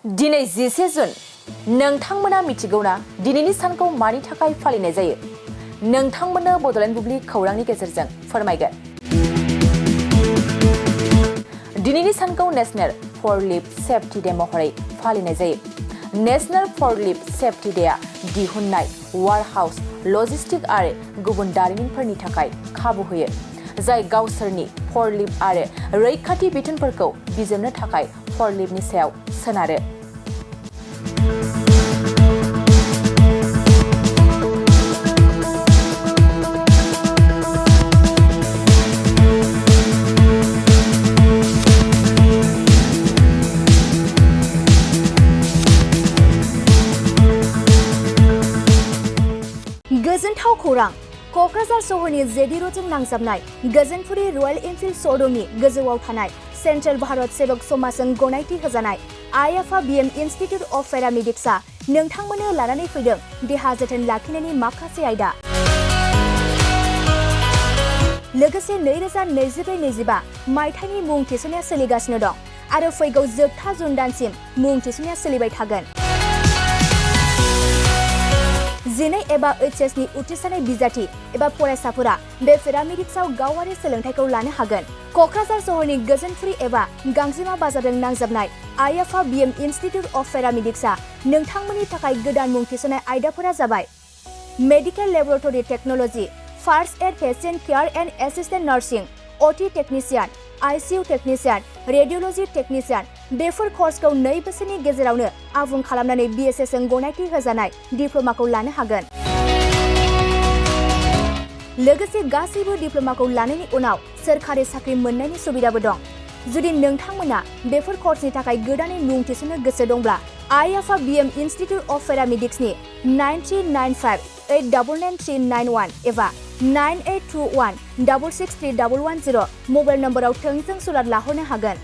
दिनै 10 जुन नोंथांमोना मिथिगौना दिनैनि सानखौ मानि थाखाय फालिनाय जायो नोंथांमोननो बड'लेण्ड बुब्लि खौरांनि गेजेरजों फोरमायगोन दिनैनि सानखौ नेशनेल फरक्लिफ्ट सेफ्टी डे महरै फालिनाय जायो नेशनेल फरक्लिफ्ट सेफ्टी डेआ दिहुननाय वारहाउस लजिस्टिक आरो गुबुन दारिमिनफोरनि थाखाय खाबु होयो जाय गावसोरनि फरक्लिफ्ट आरो रैखाथि बिथोनफोरखौ बिजिरनो थाखाय फरक्लिफ्टनि सायाव सोनारो गोजोनथाव खौरां क'क्राझार सहरनि जेडी र'डजों नांजाबनाय गोजोनपुरी रयेल एनफिल्ड श'रुमनि गोजौआव थानाय सेन्ट्रेल भारत सेबक समाजजों गनायथि होजानाय आइएफआ बीएम इनस्टिट्यूट अफ पेरामेडिक्सआ नोंथांमोननो लानानै फैदों देहा जोथोन लाखिनायनि माखासे आयदा लोगोसे 2024-25 मायथाइनि मुं थिसननाया सोलिगासिनो दं आरो फैगौ जोबथा जुन दानसिम मुं थिसननाया सोलिबाय थागोन 12 एबा एचएस नि उथ्रिसारनाय बिजाथि एबा फरायसाफोरा बे पेरामेडिक्सआव गावारि सोलोंथायखौ लानो हागोन क'क्राझार सहरनि गोजोनपुरी एबा गांजेमा बाजारजों नांजाबनाय आइएफआ बीएम इनस्टिट्यूट अफ पेरामेडिक्सआ नोंथांमोननि थाखाय गोदान मुं थिसननाय आयदाफोरा जाबाय medical laboratory technology first aid patient care and assistant nursing OT technician ICU technician radiology technician बेफोर कर्सखौ 2 बोसोरनि गेजेरावनो आबुं खालामनानै बीएसएस जों गनायथि होजानाय डिप्ल'माखौ लानो हागोन लोगोसे गासैबो डिप्ल'माखौ लानायनि उनाव सोरखारि साख्रि मोननायनि सुबिदाबो दं जुदि नोंथांमोना बेफोर कर्सनि थाखाय गोदानै मुं थिसननो गोसो दंब्ला आइएफआ बीएम इनस्टिट्यूट अफ पेरामेडिक्सनि 9395899391 एबा 9821663110 मबाइल नम्बराव थोंजों सुलाद लाहरनो हागोन